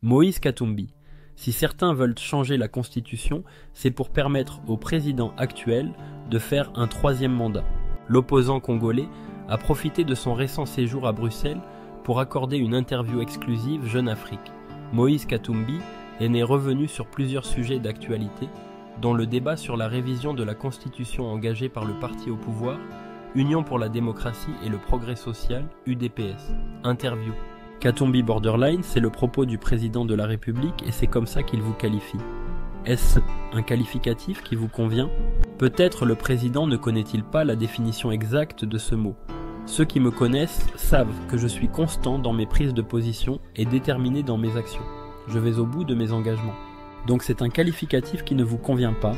Moïse Katumbi. Si certains veulent changer la Constitution, c'est pour permettre au président actuel de faire un troisième mandat. L'opposant congolais a profité de son récent séjour à Bruxelles pour accorder une interview exclusive Jeune Afrique. Moïse Katumbi est revenu sur plusieurs sujets d'actualité, dont le débat sur la révision de la Constitution engagée par le parti au pouvoir, Union pour la démocratie et le progrès social, UDPS. Interview. Katumbi borderline, c'est le propos du président de la République et c'est comme ça qu'il vous qualifie. Est-ce un qualificatif qui vous convient? Peut-être le président ne connaît-il pas la définition exacte de ce mot. Ceux qui me connaissent savent que je suis constant dans mes prises de position et déterminé dans mes actions. Je vais au bout de mes engagements. Donc c'est un qualificatif qui ne vous convient pas?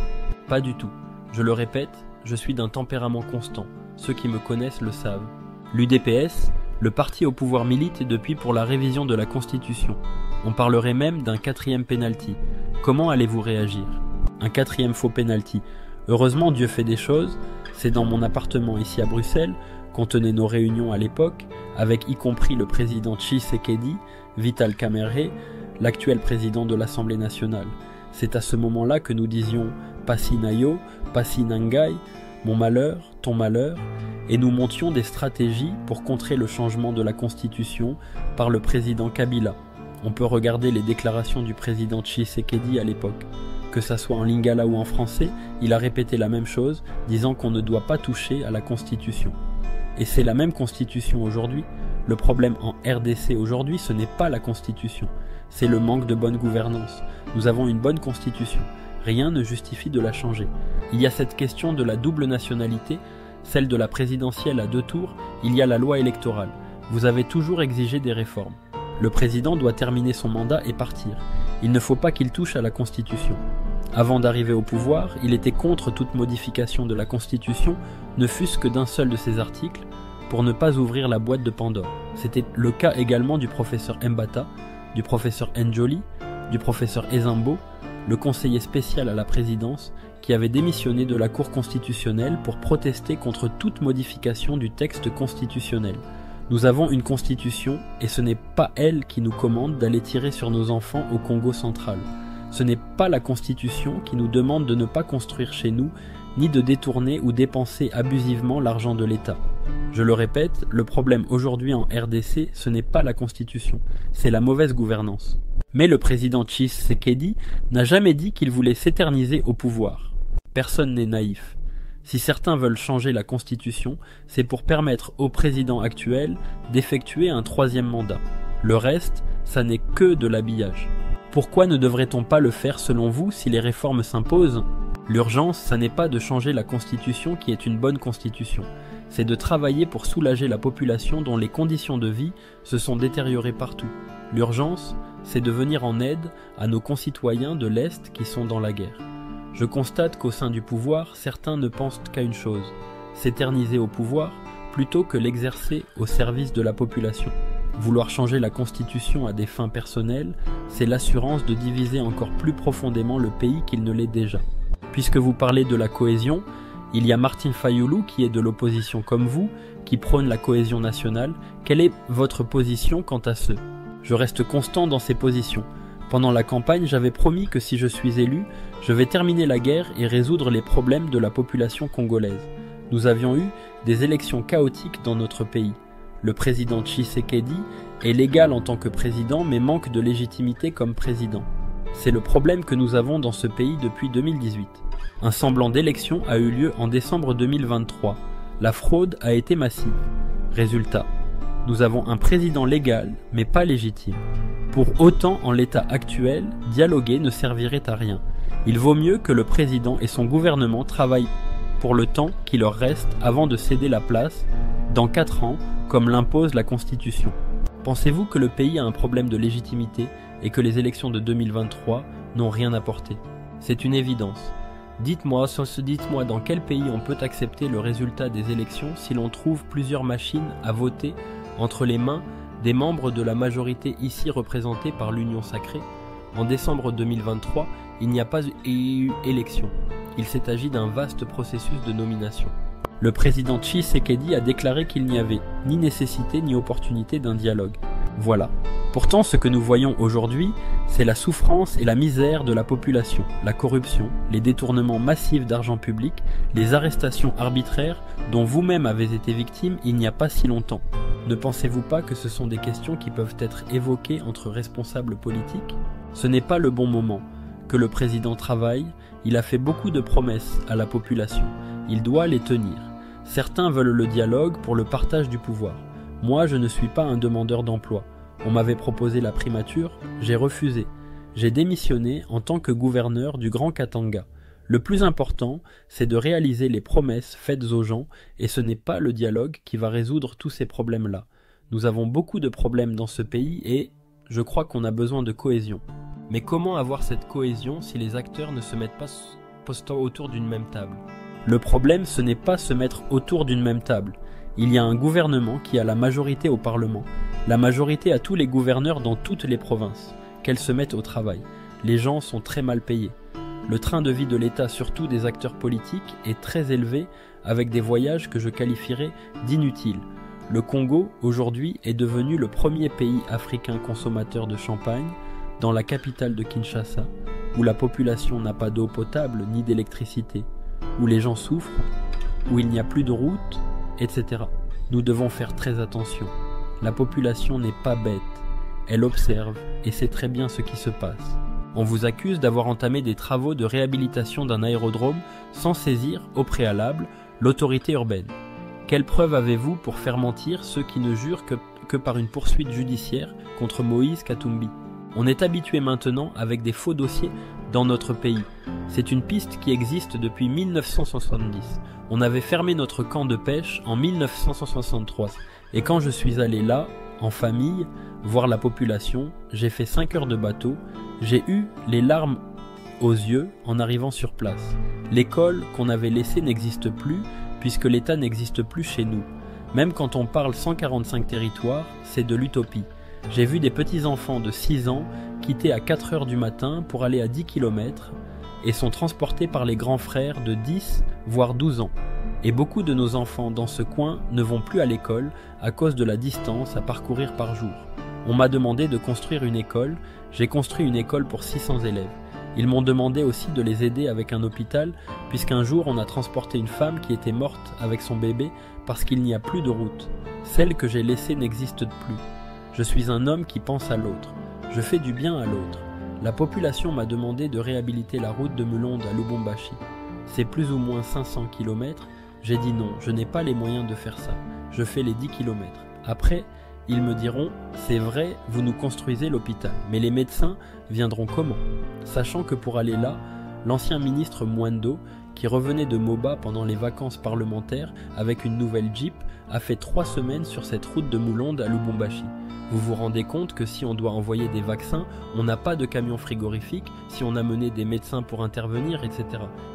Pas du tout. Je le répète, je suis d'un tempérament constant. Ceux qui me connaissent le savent. L'UDPS, le parti au pouvoir milite depuis pour la révision de la Constitution. On parlerait même d'un 4e penalty. Comment allez-vous réagir? Un 4e faux penalty. Heureusement, Dieu fait des choses. C'est dans mon appartement ici à Bruxelles qu'on tenait nos réunions à l'époque, avec y compris le président Tshisekedi, Vital Kamerhe, l'actuel président de l'Assemblée nationale. C'est à ce moment-là que nous disions « Passi Nayo, Passi Nangai », mon malheur, ton malheur, et nous montions des stratégies pour contrer le changement de la Constitution par le président Kabila. On peut regarder les déclarations du président Tshisekedi à l'époque. Que ça soit en lingala ou en français, il a répété la même chose, disant qu'on ne doit pas toucher à la Constitution. Et c'est la même Constitution aujourd'hui. Le problème en RDC aujourd'hui, ce n'est pas la Constitution, c'est le manque de bonne gouvernance. Nous avons une bonne Constitution. Rien ne justifie de la changer. Il y a cette question de la double nationalité, celle de la présidentielle à 2 tours, il y a la loi électorale. Vous avez toujours exigé des réformes. Le président doit terminer son mandat et partir. Il ne faut pas qu'il touche à la Constitution. Avant d'arriver au pouvoir, il était contre toute modification de la Constitution, ne fût-ce que d'un seul de ses articles, pour ne pas ouvrir la boîte de Pandore. C'était le cas également du professeur Mbata, du professeur Njoli, du professeur Ezambo, le conseiller spécial à la présidence, qui avait démissionné de la Cour constitutionnelle pour protester contre toute modification du texte constitutionnel. Nous avons une constitution et ce n'est pas elle qui nous commande d'aller tirer sur nos enfants au Congo central. Ce n'est pas la constitution qui nous demande de ne pas construire chez nous, ni de détourner ou dépenser abusivement l'argent de l'État. Je le répète, le problème aujourd'hui en RDC, ce n'est pas la constitution, c'est la mauvaise gouvernance. Mais le président Tshisekedi n'a jamais dit qu'il voulait s'éterniser au pouvoir. Personne n'est naïf. Si certains veulent changer la Constitution, c'est pour permettre au président actuel d'effectuer un 3e mandat. Le reste, ça n'est que de l'habillage. Pourquoi ne devrait-on pas le faire selon vous si les réformes s'imposent? L'urgence, ça n'est pas de changer la Constitution qui est une bonne Constitution. C'est de travailler pour soulager la population dont les conditions de vie se sont détériorées partout. L'urgence, c'est de venir en aide à nos concitoyens de l'Est qui sont dans la guerre. Je constate qu'au sein du pouvoir, certains ne pensent qu'à une chose, s'éterniser au pouvoir plutôt que l'exercer au service de la population. Vouloir changer la Constitution à des fins personnelles, c'est l'assurance de diviser encore plus profondément le pays qu'il ne l'est déjà. Puisque vous parlez de la cohésion, il y a Martin Fayulu qui est de l'opposition comme vous, qui prône la cohésion nationale. Quelle est votre position quant à ce? Je reste constant dans ces positions. Pendant la campagne, j'avais promis que si je suis élu, je vais terminer la guerre et résoudre les problèmes de la population congolaise. Nous avions eu des élections chaotiques dans notre pays. Le président Tshisekedi est légal en tant que président mais manque de légitimité comme président. C'est le problème que nous avons dans ce pays depuis 2018. Un semblant d'élection a eu lieu en décembre 2023. La fraude a été massive. Résultat, nous avons un président légal mais pas légitime. Pour autant, en l'état actuel, dialoguer ne servirait à rien. Il vaut mieux que le président et son gouvernement travaillent pour le temps qui leur reste avant de céder la place dans 4 ans, comme l'impose la Constitution. Pensez-vous que le pays a un problème de légitimité et que les élections de 2023 n'ont rien apporté? C'est une évidence. Dites-moi dans quel pays on peut accepter le résultat des élections si l'on trouve plusieurs machines à voter entre les mains des membres de la majorité ici représentés par l'Union sacrée? En décembre 2023, il n'y a pas eu élection. Il s'est agi d'un vaste processus de nomination. Le président Tshisekedi a déclaré qu'il n'y avait ni nécessité ni opportunité d'un dialogue. Voilà. Pourtant, ce que nous voyons aujourd'hui, c'est la souffrance et la misère de la population, la corruption, les détournements massifs d'argent public, les arrestations arbitraires dont vous-même avez été victime il n'y a pas si longtemps. Ne pensez-vous pas que ce sont des questions qui peuvent être évoquées entre responsables politiques? Ce n'est pas le bon moment. Que le président travaille, il a fait beaucoup de promesses à la population. Il doit les tenir. Certains veulent le dialogue pour le partage du pouvoir. Moi, je ne suis pas un demandeur d'emploi. On m'avait proposé la primature, j'ai refusé. J'ai démissionné en tant que gouverneur du Grand Katanga. Le plus important, c'est de réaliser les promesses faites aux gens, et ce n'est pas le dialogue qui va résoudre tous ces problèmes-là. Nous avons beaucoup de problèmes dans ce pays et je crois qu'on a besoin de cohésion. Mais comment avoir cette cohésion si les acteurs ne se mettent pas autour d'une même table? Le problème, ce n'est pas se mettre autour d'une même table. Il y a un gouvernement qui a la majorité au Parlement, la majorité à tous les gouverneurs dans toutes les provinces, qu'elles se mettent au travail. Les gens sont très mal payés. Le train de vie de l'État, surtout des acteurs politiques, est très élevé avec des voyages que je qualifierais d'inutiles. Le Congo, aujourd'hui, est devenu le premier pays africain consommateur de champagne, dans la capitale de Kinshasa, où la population n'a pas d'eau potable ni d'électricité, où les gens souffrent, où il n'y a plus de routes, etc. Nous devons faire très attention. La population n'est pas bête, elle observe et sait très bien ce qui se passe. On vous accuse d'avoir entamé des travaux de réhabilitation d'un aérodrome sans saisir, au préalable, l'autorité urbaine. Quelle preuve avez-vous pour faire mentir ceux qui ne jurent que par une poursuite judiciaire contre Moïse Katumbi? On est habitué maintenant avec des faux dossiers dans notre pays. C'est une piste qui existe depuis 1970. On avait fermé notre camp de pêche en 1963. Et quand je suis allé là, en famille, voir la population, j'ai fait 5 heures de bateau, j'ai eu les larmes aux yeux en arrivant sur place. L'école qu'on avait laissée n'existe plus, puisque l'État n'existe plus chez nous. Même quand on parle 145 territoires, c'est de l'utopie. J'ai vu des petits-enfants de 6 ans quitter à 4 heures du matin pour aller à 10 km et sont transportés par les grands frères de 10 voire 12 ans. Et beaucoup de nos enfants dans ce coin ne vont plus à l'école à cause de la distance à parcourir par jour. On m'a demandé de construire une école, j'ai construit une école pour 600 élèves. Ils m'ont demandé aussi de les aider avec un hôpital, puisqu'un jour on a transporté une femme qui était morte avec son bébé parce qu'il n'y a plus de route. Celle que j'ai laissée n'existe plus. Je suis un homme qui pense à l'autre. Je fais du bien à l'autre. La population m'a demandé de réhabiliter la route de Mulonde à Lubumbashi. C'est plus ou moins 500 km. J'ai dit non, je n'ai pas les moyens de faire ça. Je fais les 10 km. Après, ils me diront, c'est vrai, vous nous construisez l'hôpital. Mais les médecins viendront comment? Sachant que pour aller là, l'ancien ministre Mwando, qui revenait de Moba pendant les vacances parlementaires avec une nouvelle Jeep, a fait 3 semaines sur cette route de Mulonde à Lubumbashi. Vous vous rendez compte que si on doit envoyer des vaccins, on n'a pas de camion frigorifique, si on a mené des médecins pour intervenir, etc.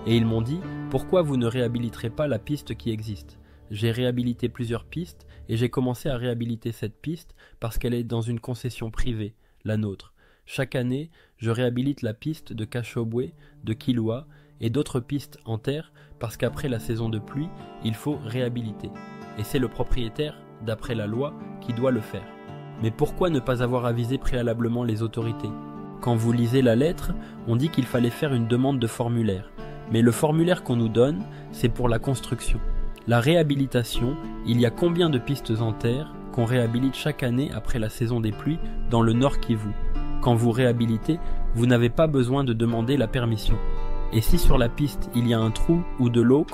Et ils m'ont dit, pourquoi vous ne réhabiliterez pas la piste qui existe? J'ai réhabilité plusieurs pistes et j'ai commencé à réhabiliter cette piste parce qu'elle est dans une concession privée, la nôtre. Chaque année, je réhabilite la piste de Kashobwe, de Kilwa et d'autres pistes en terre parce qu'après la saison de pluie, il faut réhabiliter. Et c'est le propriétaire, d'après la loi, qui doit le faire. Mais pourquoi ne pas avoir avisé préalablement les autorités? Quand vous lisez la lettre, on dit qu'il fallait faire une demande de formulaire. Mais le formulaire qu'on nous donne, c'est pour la construction. La réhabilitation, il y a combien de pistes en terre qu'on réhabilite chaque année après la saison des pluies dans le Nord Kivu? Quand vous réhabilitez, vous n'avez pas besoin de demander la permission. Et si sur la piste il y a un trou ou de l'eau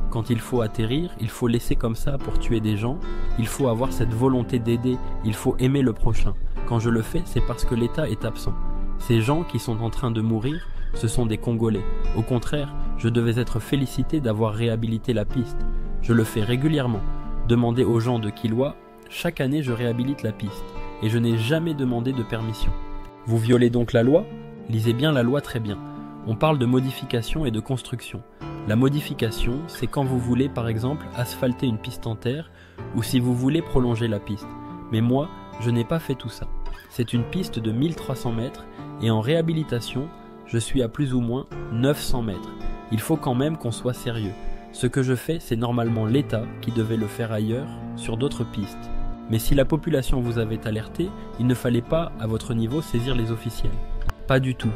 quand il faut atterrir, il faut laisser comme ça pour tuer des gens, il faut avoir cette volonté d'aider, il faut aimer le prochain. Quand je le fais, c'est parce que l'État est absent. Ces gens qui sont en train de mourir, ce sont des Congolais. Au contraire, je devais être félicité d'avoir réhabilité la piste. Je le fais régulièrement. Demandez aux gens de Kilwa, chaque année je réhabilite la piste, et je n'ai jamais demandé de permission. Vous violez donc la loi? Lisez bien la loi très bien. On parle de modification et de construction. La modification, c'est quand vous voulez par exemple asphalter une piste en terre ou si vous voulez prolonger la piste. Mais moi, je n'ai pas fait tout ça. C'est une piste de 1300 mètres et en réhabilitation, je suis à plus ou moins 900 mètres. Il faut quand même qu'on soit sérieux. Ce que je fais, c'est normalement l'État qui devait le faire ailleurs, sur d'autres pistes. Mais si la population vous avait alerté, il ne fallait pas, à votre niveau, saisir les officiels. Pas du tout.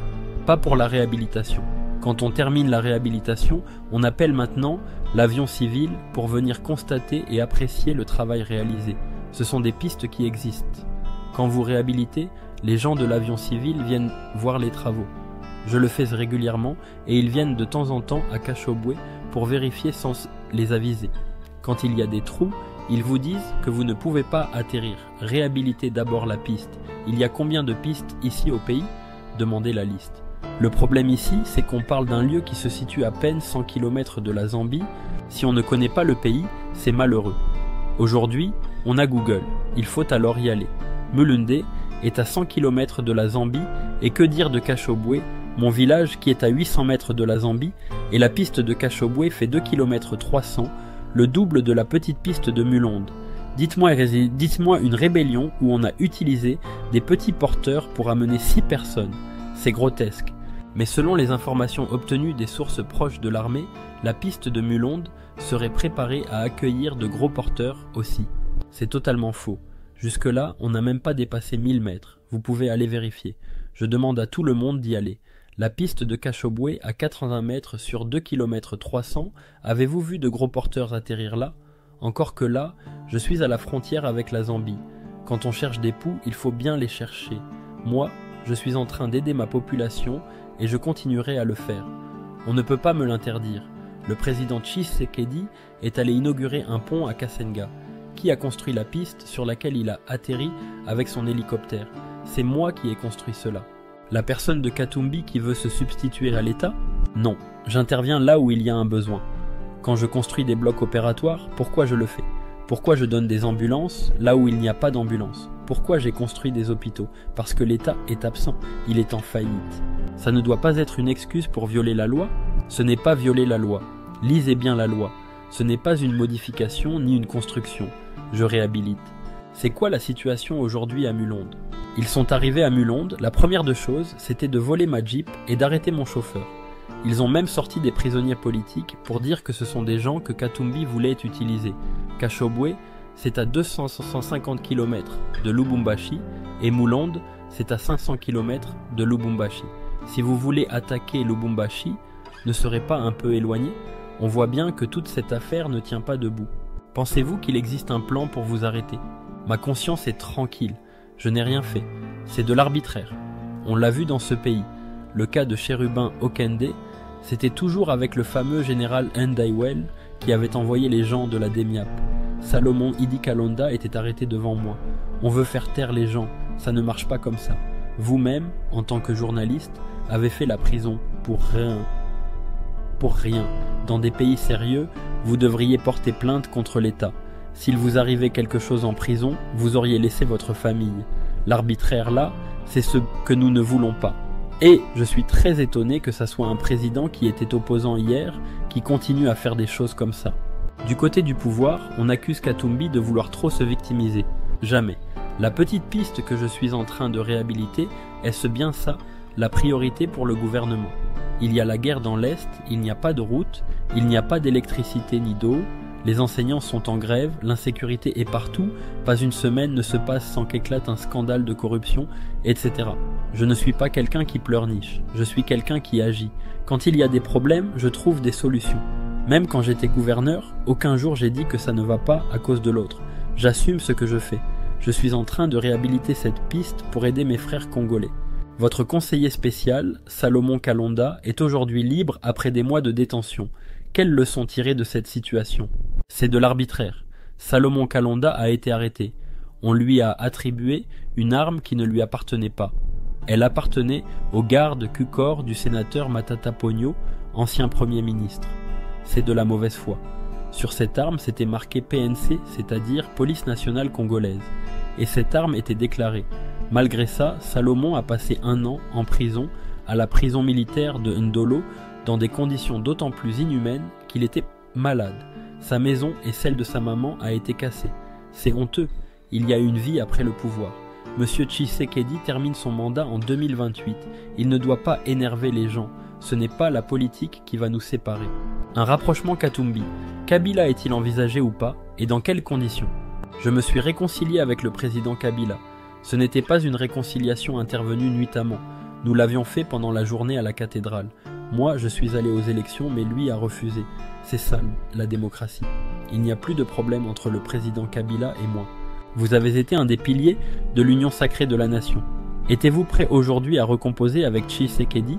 Pas pour la réhabilitation. Quand on termine la réhabilitation, on appelle maintenant l'avion civil pour venir constater et apprécier le travail réalisé. Ce sont des pistes qui existent. Quand vous réhabilitez, les gens de l'avion civil viennent voir les travaux. Je le fais régulièrement et ils viennent de temps en temps à Cachoboué pour vérifier sans les aviser. Quand il y a des trous, ils vous disent que vous ne pouvez pas atterrir. Réhabilitez d'abord la piste. Il y a combien de pistes ici au pays? Demandez la liste. Le problème ici, c'est qu'on parle d'un lieu qui se situe à peine 100 km de la Zambie. Si on ne connaît pas le pays, c'est malheureux. Aujourd'hui, on a Google. Il faut alors y aller. Mulunde est à 100 km de la Zambie et que dire de Cachoboué, mon village qui est à 800 mètres de la Zambie, et la piste de Cachoboué fait 2 km 300, le double de la petite piste de Mulonde. Dites-moi une rébellion où on a utilisé des petits porteurs pour amener 6 personnes. C'est grotesque. Mais selon les informations obtenues des sources proches de l'armée, la piste de Mulonde serait préparée à accueillir de gros porteurs aussi. C'est totalement faux. Jusque-là, on n'a même pas dépassé 1000 mètres. Vous pouvez aller vérifier. Je demande à tout le monde d'y aller. La piste de Cachoboué à 80 mètres sur 2 km 300, avez-vous vu de gros porteurs atterrir là? Encore que là, je suis à la frontière avec la Zambie. Quand on cherche des poux, il faut bien les chercher. Moi, je suis en train d'aider ma population et je continuerai à le faire. On ne peut pas me l'interdire. Le président Tshisekedi est allé inaugurer un pont à Kasenga. Qui a construit la piste sur laquelle il a atterri avec son hélicoptère? C'est moi qui ai construit cela. La personne de Katumbi qui veut se substituer à l'État? Non, j'interviens là où il y a un besoin. Quand je construis des blocs opératoires, pourquoi je le fais? Pourquoi je donne des ambulances là où il n'y a pas d'ambulance? Pourquoi j'ai construit des hôpitaux? Parce que l'État est absent, il est en faillite. Ça ne doit pas être une excuse pour violer la loi? Ce n'est pas violer la loi. Lisez bien la loi. Ce n'est pas une modification ni une construction. Je réhabilite. C'est quoi la situation aujourd'hui à Mulonde? Ils sont arrivés à Mulonde, la première de choses, c'était de voler ma Jeep et d'arrêter mon chauffeur. Ils ont même sorti des prisonniers politiques pour dire que ce sont des gens que Katumbi voulait utiliser. Cachoboué, c'est à 250 km de Lubumbashi et Mulonde, c'est à 500 km de Lubumbashi. Si vous voulez attaquer Lubumbashi, ne serait pas un peu éloigné? On voit bien que toute cette affaire ne tient pas debout. Pensez-vous qu'il existe un plan pour vous arrêter? Ma conscience est tranquille. Je n'ai rien fait. C'est de l'arbitraire. On l'a vu dans ce pays. Le cas de Chérubin Okende, c'était toujours avec le fameux général Ndaiwel qui avait envoyé les gens de la DEMIAP. Salomon Idi Kalonda était arrêté devant moi. On veut faire taire les gens. Ça ne marche pas comme ça. Vous-même, en tant que journaliste, avez fait la prison pour rien. Pour rien. Dans des pays sérieux, vous devriez porter plainte contre l'État. S'il vous arrivait quelque chose en prison, vous auriez laissé votre famille. L'arbitraire là, c'est ce que nous ne voulons pas. Et je suis très étonné que ça soit un président qui était opposant hier, qui continue à faire des choses comme ça. Du côté du pouvoir, on accuse Katumbi de vouloir trop se victimiser. Jamais. La petite piste que je suis en train de réhabiliter, est-ce bien ça, la priorité pour le gouvernement? Il y a la guerre dans l'Est, il n'y a pas de route, il n'y a pas d'électricité ni d'eau, les enseignants sont en grève, l'insécurité est partout, pas une semaine ne se passe sans qu'éclate un scandale de corruption, etc. Je ne suis pas quelqu'un qui pleurniche, je suis quelqu'un qui agit. Quand il y a des problèmes, je trouve des solutions. Même quand j'étais gouverneur, aucun jour j'ai dit que ça ne va pas à cause de l'autre. J'assume ce que je fais. Je suis en train de réhabiliter cette piste pour aider mes frères congolais. Votre conseiller spécial, Salomon Kalonda, est aujourd'hui libre après des mois de détention. Quelle leçon tirer de cette situation? C'est de l'arbitraire. Salomon Kalonda a été arrêté. On lui a attribué une arme qui ne lui appartenait pas. Elle appartenait au garde Cukor du sénateur Matata Ponyo, ancien Premier ministre. C'est de la mauvaise foi. Sur cette arme, c'était marqué PNC, c'est-à-dire Police nationale congolaise. Et cette arme était déclarée. Malgré ça, Salomon a passé 1 an en prison, à la prison militaire de Ndolo, dans des conditions d'autant plus inhumaines qu'il était malade. Sa maison et celle de sa maman a été cassée. C'est honteux. Il y a une vie après le pouvoir. Monsieur Tshisekedi termine son mandat en 2028. Il ne doit pas énerver les gens. Ce n'est pas la politique qui va nous séparer. Un rapprochement Katumbi. Kabila est-il envisagé ou pas, et dans quelles conditions? Je me suis réconcilié avec le président Kabila. Ce n'était pas une réconciliation intervenue nuitamment. Nous l'avions fait pendant la journée à la cathédrale. Moi, je suis allé aux élections, mais lui a refusé. C'est ça, la démocratie. Il n'y a plus de problème entre le président Kabila et moi. Vous avez été un des piliers de l'union sacrée de la nation. Êtes-vous prêt aujourd'hui à recomposer avec Tshisekedi?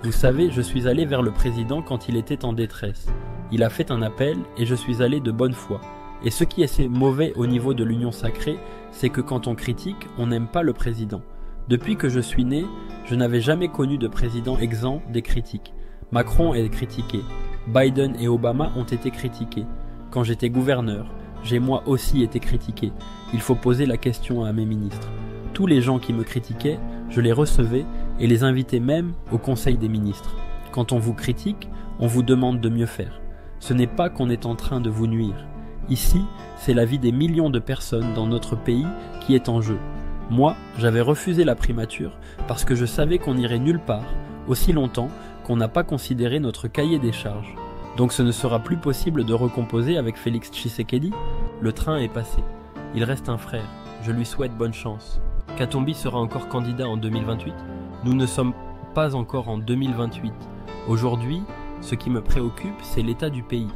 Vous savez, je suis allé vers le président quand il était en détresse. Il a fait un appel et je suis allé de bonne foi. Et ce qui est mauvais au niveau de l'union sacrée, c'est que quand on critique, on n'aime pas le président. Depuis que je suis né, je n'avais jamais connu de président exempt des critiques. Macron est critiqué. Biden et Obama ont été critiqués. Quand j'étais gouverneur, j'ai moi aussi été critiqué. Il faut poser la question à mes ministres. Tous les gens qui me critiquaient, je les recevais et les invitais même au Conseil des ministres. Quand on vous critique, on vous demande de mieux faire. Ce n'est pas qu'on est en train de vous nuire. Ici, c'est la vie des millions de personnes dans notre pays qui est en jeu. Moi, j'avais refusé la primature parce que je savais qu'on n'irait nulle part aussi longtemps qu'on n'a pas considéré notre cahier des charges. Donc ce ne sera plus possible de recomposer avec Félix Tshisekedi. Le train est passé. Il reste un frère. Je lui souhaite bonne chance. Katumbi sera encore candidat en 2028. Nous ne sommes pas encore en 2028. Aujourd'hui, ce qui me préoccupe, c'est l'état du pays.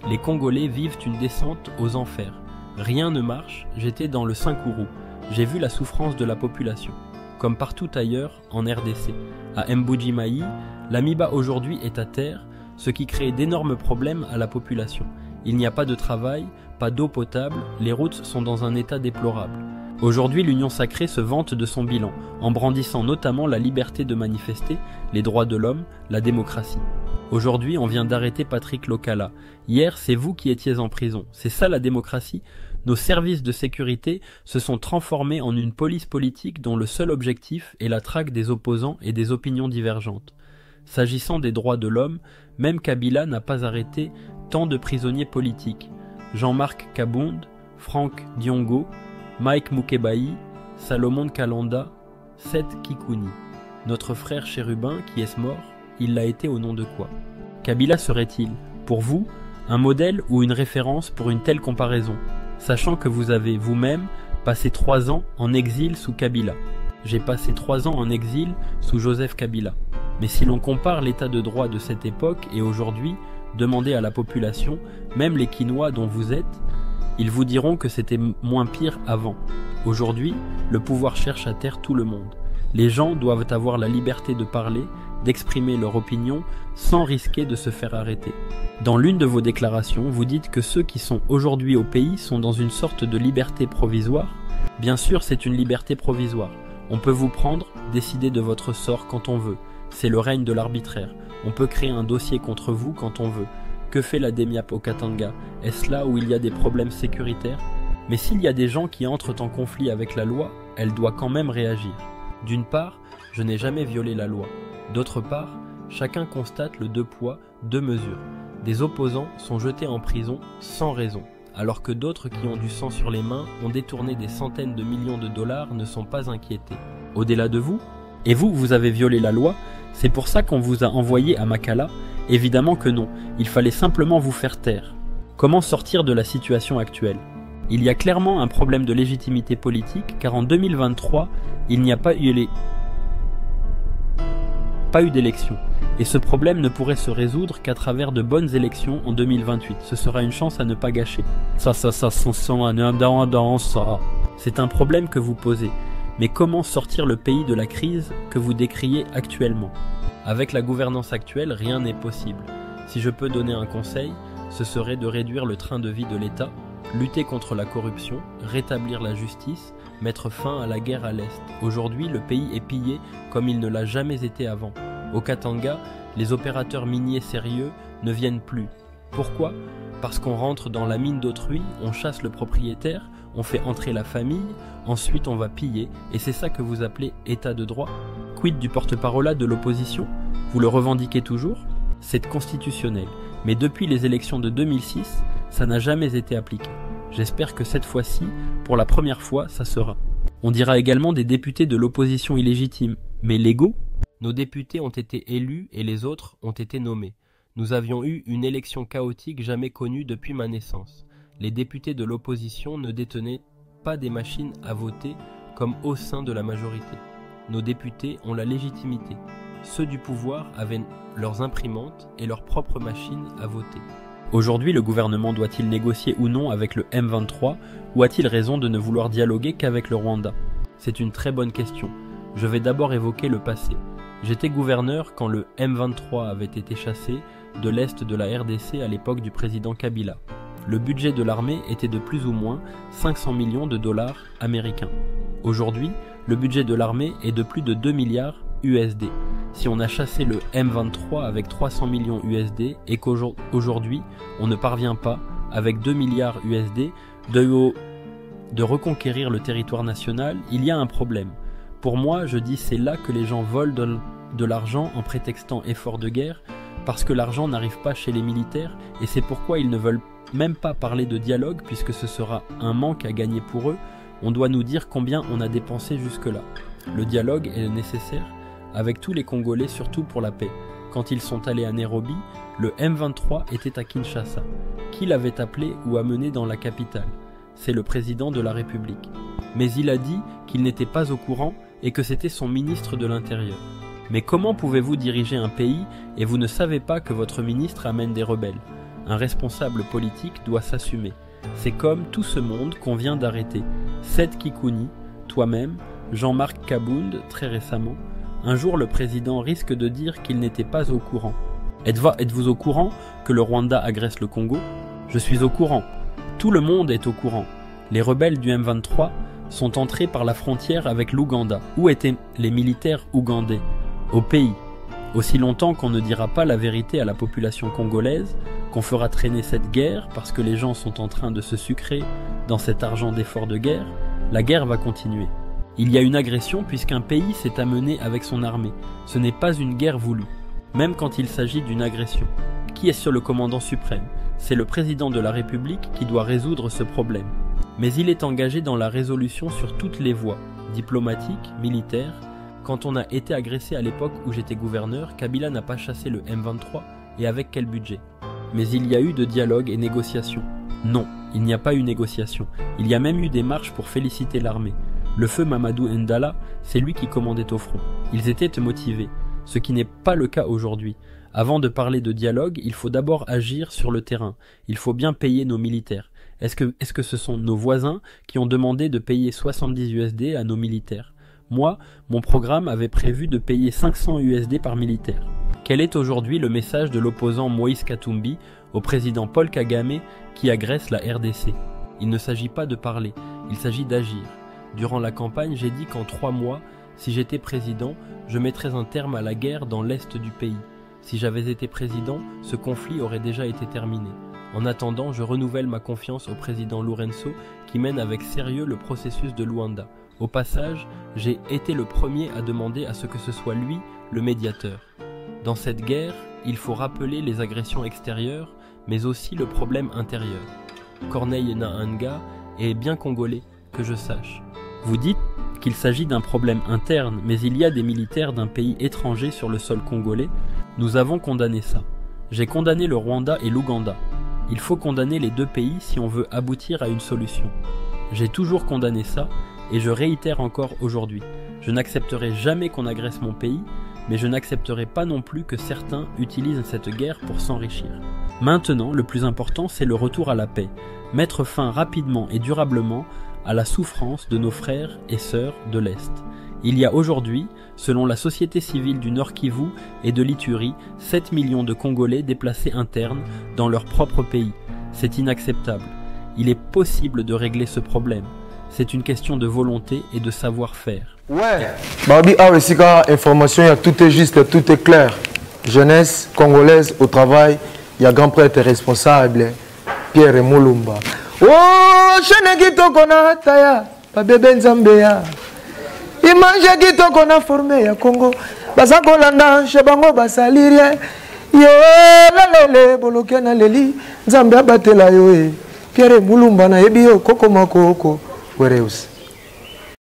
Les Congolais vivent une descente aux enfers. Rien ne marche, j'étais dans le Saint-Kourou. J'ai vu la souffrance de la population. Comme partout ailleurs, en RDC. À Mbuji-Mayi, l'Amiba aujourd'hui est à terre, ce qui crée d'énormes problèmes à la population. Il n'y a pas de travail, pas d'eau potable, les routes sont dans un état déplorable. Aujourd'hui, l'Union sacrée se vante de son bilan, en brandissant notamment la liberté de manifester, les droits de l'homme, la démocratie. Aujourd'hui, on vient d'arrêter Patrick Lokala. Hier, c'est vous qui étiez en prison. C'est ça la démocratie? Nos services de sécurité se sont transformés en une police politique dont le seul objectif est la traque des opposants et des opinions divergentes. S'agissant des droits de l'homme, même Kabila n'a pas arrêté tant de prisonniers politiques. Jean-Marc Kabound, Franck Diongo, Mike Mukebayi, Salomon Kalanda, Seth Kikouni. Notre frère chérubin qui est mort, il l'a été au nom de quoi? Kabila serait-il, pour vous, un modèle ou une référence pour une telle comparaison, sachant que vous avez vous-même passé 3 ans en exil sous Kabila? J'ai passé 3 ans en exil sous Joseph Kabila. Mais si l'on compare l'état de droit de cette époque et aujourd'hui, demandez à la population, même les Quinois dont vous êtes, ils vous diront que c'était moins pire avant. Aujourd'hui, le pouvoir cherche à taire tout le monde. Les gens doivent avoir la liberté de parler, d'exprimer leur opinion, sans risquer de se faire arrêter. Dans l'une de vos déclarations, vous dites que ceux qui sont aujourd'hui au pays sont dans une sorte de liberté provisoire. Bien sûr, c'est une liberté provisoire. On peut vous prendre, décider de votre sort quand on veut. C'est le règne de l'arbitraire. On peut créer un dossier contre vous quand on veut. Que fait la DEMIAP au Katanga? Est-ce là où il y a des problèmes sécuritaires? Mais s'il y a des gens qui entrent en conflit avec la loi, elle doit quand même réagir. D'une part, je n'ai jamais violé la loi. D'autre part, chacun constate le 2 poids, 2 mesures. Des opposants sont jetés en prison sans raison, alors que d'autres qui ont du sang sur les mains, ont détourné des centaines de millions de dollars, ne sont pas inquiétés. Au-delà de vous? Et vous, vous avez violé la loi? C'est pour ça qu'on vous a envoyé à Makala? Évidemment que non, il fallait simplement vous faire taire. Comment sortir de la situation actuelle? Il y a clairement un problème de légitimité politique, car en 2023, il n'y a pas eu d'élection. Et ce problème ne pourrait se résoudre qu'à travers de bonnes élections en 2028. Ce sera une chance à ne pas gâcher. C'est un problème que vous posez. Mais comment sortir le pays de la crise que vous décriez actuellement? Avec la gouvernance actuelle, rien n'est possible. Si je peux donner un conseil, ce serait de réduire le train de vie de l'État, lutter contre la corruption, rétablir la justice, mettre fin à la guerre à l'Est. Aujourd'hui, le pays est pillé comme il ne l'a jamais été avant. Au Katanga, les opérateurs miniers sérieux ne viennent plus. Pourquoi? Parce qu'on rentre dans la mine d'autrui, on chasse le propriétaire, on fait entrer la famille, ensuite on va piller, et c'est ça que vous appelez état de droit? Quid du porte-parole de l'opposition? Vous le revendiquez toujours? C'est constitutionnel, mais depuis les élections de 2006, ça n'a jamais été appliqué. J'espère que cette fois-ci, pour la première fois, ça sera. On dira également des députés de l'opposition illégitime, mais légaux? Nos députés ont été élus et les autres ont été nommés. Nous avions eu une élection chaotique jamais connue depuis ma naissance. Les députés de l'opposition ne détenaient pas des machines à voter comme au sein de la majorité. Nos députés ont la légitimité. Ceux du pouvoir avaient leurs imprimantes et leurs propres machines à voter. Aujourd'hui, le gouvernement doit-il négocier ou non avec le M23 ou a-t-il raison de ne vouloir dialoguer qu'avec le Rwanda? C'est une très bonne question. Je vais d'abord évoquer le passé. J'étais gouverneur quand le M23 avait été chassé de l'est de la RDC à l'époque du président Kabila. Le budget de l'armée était de plus ou moins 500 millions de dollars américains. Aujourd'hui, le budget de l'armée est de plus de 2 milliards USD. Si on a chassé le M23 avec 300 millions USD et qu'aujourd'hui on ne parvient pas, avec 2 milliards USD, de reconquérir le territoire national, il y a un problème. Pour moi, je dis c'est là que les gens volent de l'argent en prétextant effort de guerre, parce que l'argent n'arrive pas chez les militaires, et c'est pourquoi ils ne veulent même pas parler de dialogue, puisque ce sera un manque à gagner pour eux. On doit nous dire combien on a dépensé jusque-là. Le dialogue est nécessaire avec tous les Congolais, surtout pour la paix. Quand ils sont allés à Nairobi, le M23 était à Kinshasa. Qui l'avait appelé ou amené dans la capitale? C'est le président de la République. Mais il a dit qu'il n'était pas au courant et que c'était son ministre de l'Intérieur. Mais comment pouvez-vous diriger un pays et vous ne savez pas que votre ministre amène des rebelles? Un responsable politique doit s'assumer. C'est comme tout ce monde qu'on vient d'arrêter. Seth Kikouni, toi-même, Jean-Marc Kabound, très récemment. Un jour, le président risque de dire qu'il n'était pas au courant. Êtes-vous au courant que le Rwanda agresse le Congo? Je suis au courant. Tout le monde est au courant. Les rebelles du M23 sont entrés par la frontière avec l'Ouganda. Où étaient les militaires ougandais? Au pays. Aussi longtemps qu'on ne dira pas la vérité à la population congolaise, qu'on fera traîner cette guerre parce que les gens sont en train de se sucrer dans cet argent d'effort de guerre, la guerre va continuer. Il y a une agression puisqu'un pays s'est amené avec son armée. Ce n'est pas une guerre voulue, même quand il s'agit d'une agression. Qui est sur le commandant suprême? C'est le président de la République qui doit résoudre ce problème. Mais il est engagé dans la résolution sur toutes les voies, diplomatiques, militaires. Quand on a été agressé à l'époque où j'étais gouverneur, Kabila n'a pas chassé le M23, et avec quel budget? Mais il y a eu de dialogue et négociations. Non, il n'y a pas eu négociation. Il y a même eu des marches pour féliciter l'armée. Le feu Mamadou Ndala, c'est lui qui commandait au front. Ils étaient motivés, ce qui n'est pas le cas aujourd'hui. Avant de parler de dialogue, il faut d'abord agir sur le terrain. Il faut bien payer nos militaires. Est-ce que ce sont nos voisins qui ont demandé de payer 70 USD à nos militaires? Moi, mon programme avait prévu de payer 500 USD par militaire. Quel est aujourd'hui le message de l'opposant Moïse Katumbi au président Paul Kagame qui agresse la RDC? Il ne s'agit pas de parler, il s'agit d'agir. Durant la campagne, j'ai dit qu'en 3 mois, si j'étais président, je mettrais un terme à la guerre dans l'est du pays. Si j'avais été président, ce conflit aurait déjà été terminé. En attendant, je renouvelle ma confiance au président Lourenço qui mène avec sérieux le processus de Luanda. Au passage, j'ai été le premier à demander à ce que ce soit lui le médiateur. Dans cette guerre, il faut rappeler les agressions extérieures, mais aussi le problème intérieur. Corneille Naanga est bien congolais, que je sache. Vous dites qu'il s'agit d'un problème interne, mais il y a des militaires d'un pays étranger sur le sol congolais. Nous avons condamné ça. J'ai condamné le Rwanda et l'Ouganda. Il faut condamner les deux pays si on veut aboutir à une solution. J'ai toujours condamné ça, et je réitère encore aujourd'hui. Je n'accepterai jamais qu'on agresse mon pays, mais je n'accepterai pas non plus que certains utilisent cette guerre pour s'enrichir. Maintenant, le plus important, c'est le retour à la paix. Mettre fin rapidement et durablement à la souffrance de nos frères et sœurs de l'Est. Il y a aujourd'hui, selon la société civile du Nord Kivu et de l'Ituri, 7 millions de Congolais déplacés internes dans leur propre pays. C'est inacceptable. Il est possible de régler ce problème. C'est une question de volonté et de savoir-faire. Ouais. Babi Awesika, information, tout est juste, tout est clair. Jeunesse congolaise au travail, il y a grand prêtre responsable, Pierre Moulumba. Oh, Chenegito Kona Taya, Babebe Nzambeya. Imanje Gito Kona formé ya Congo. Bazakolanda, Chebango Basalirie. Yo, lalele, Bolokena Leli, Nzambea Batela Yoe. Pierre Moulumba na Ebio, Koko Mako, Wereus.